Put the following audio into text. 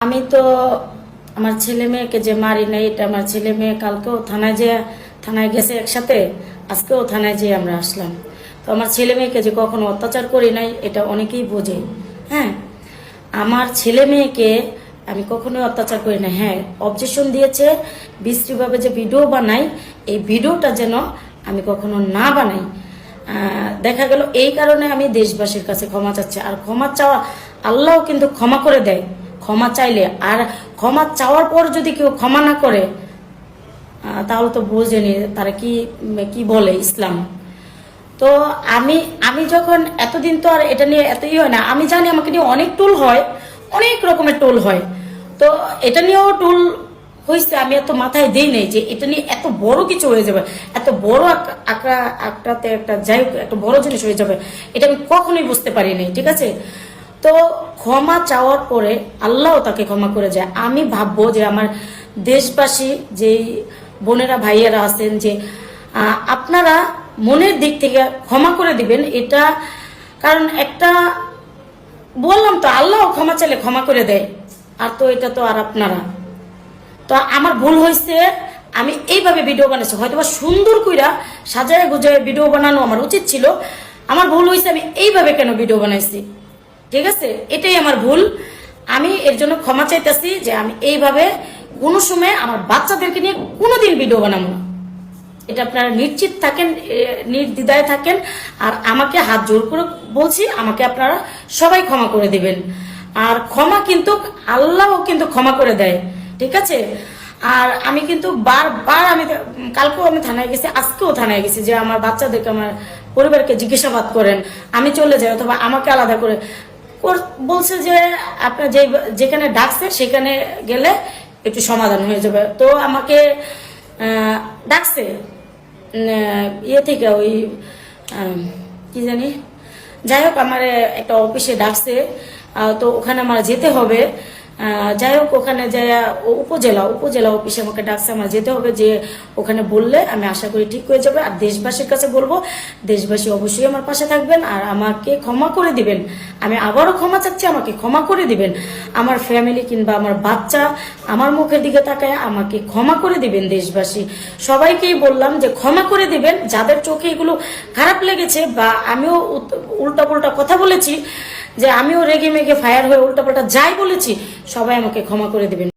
আমি তো আমার ছেলে মেয়েকে যে মারি নাই, এটা আমার ছেলে মেয়ে কালকেও থানায় গেছে একসাথে, আজকেও থানায় যেয়ে আমরা আসলাম। তো আমার ছেলে মেয়েকে যে কখনো অত্যাচার করি নাই এটা অনেকেই বোঝে। হ্যাঁ, আমার ছেলে মেয়েকে আমি কখনোই অত্যাচার করি না। হ্যাঁ, অবজেকশন দিয়েছে বিশ্রীভাবে যে ভিডিও বানাই, এই ভিডিওটা যেন আমি কখনো না বানাই। দেখা গেল এই কারণে আমি দেশবাসীর কাছে ক্ষমা চাচ্ছি। আর ক্ষমা চাওয়া, আল্লাহ কিন্তু ক্ষমা করে দেয় ক্ষমা চাইলে। আর ক্ষমা চাওয়ার পর যদি কেউ ক্ষমা না করে তাহলে তো বোঝেনি তারা কি কি বলে ইসলাম। তো আমি আমি যখন এতদিন তো আর এটা নিয়ে এতই হয় না, আমি জানি আমাকে নিয়ে অনেক টুল হয়, অনেক রকমের টুল হয়। তো এটা নিয়েও টুল হয়েছে, আমি এত মাথায় দিই নাই যে এটা নিয়ে এত বড় কিছু হয়ে যাবে, এত বড় আঁকড়াতে একটা যাই হোক একটা বড় জিনিস হয়ে যাবে, এটা আমি কখনোই বুঝতে পারি নাই। ঠিক আছে, তো ক্ষমা চাওয়ার পরে আল্লাহ তাকে ক্ষমা করে যায়। আমি ভাববো যে আমার দেশবাসী যেই বোনেরা ভাইয়েরা আছেন, যে আপনারা মনের দিক থেকে ক্ষমা করে দিবেন। এটা কারণ একটা বললাম তো, আল্লাহ ক্ষমা চাইলে ক্ষমা করে দেয়। আর তো এটা তো আর আপনারা, তো আমার ভুল হয়েছে, আমি এইভাবে ভিডিও বানাইছি। হয়তো বা সুন্দর কইরা সাজায় গুজায় ভিডিও বানানো আমার উচিত ছিল। আমার ভুল হয়েছে, আমি এইভাবে কেন ভিডিও বানাইছি। ঠিক আছে, এটাই আমার ভুল। আমি এর জন্য ক্ষমা চাইতেছি যে আমি এইভাবে কোনো সময় আমার বাচ্চাদেরকে নিয়ে কোনোদিন ভিডিও বানাবো না। এটা আপনারা নিশ্চিত থাকেন, নির্দ্বিধায় থাকেন। আর আমাকে হাত জোর করে বলছি, আমাকে আপনারা সবাই ক্ষমা করে দিবেন। আর ক্ষমা কিন্তু আল্লাহও কিন্তু ক্ষমা করে দেয়। ঠিক আছে, আর আমি কিন্তু বারবার আমি কালকেও আমি থানায় গেছি, আজকেও থানায় গেছি যে আমার বাচ্চাদেরকে, আমার পরিবারকে জিজ্ঞাসাবাদ করেন, আমি চলে যাই অথবা আমাকে আলাদা করে বলছে যে আপনার যেখানে ডাকছে সেখানে গেলে একটু সমাধান হয়ে যাবে। তো আমাকে ডাকছে ইয়ে থেকে, ওই কি জানি, যাই হোক আমার একটা অফিসে ডাকছে। তো ওখানে আমার যেতে হবে। যাই হোক ওখানে যাই, উপজেলা অফিসে আমাকে ডাকছে, আমার যেতে হবে। যে ওখানে বললে আমি আশা করি ঠিক হয়ে যাবে। আর দেশবাসীর কাছে বলবো, দেশবাসী অবশ্যই আমার পাশে থাকবেন আর আমাকে ক্ষমা করে দিবেন। আমি আবারও ক্ষমা চাচ্ছি, আমাকে ক্ষমা করে দিবেন। আমার ফ্যামিলি কিংবা আমার বাচ্চা আমার মুখের দিকে তাকায় আমাকে ক্ষমা করে দিবেন। দেশবাসী সবাইকেই বললাম যে ক্ষমা করে দিবেন। যাদের চোখে এগুলো খারাপ লেগেছে বা আমিও উল্টা কথা বলেছি, যে আমিও রেগে মেগে ফায়ার হয়ে উল্টাপাল্টা যাই বলেছি, সবাই আমাকে ক্ষমা করে দিবেন।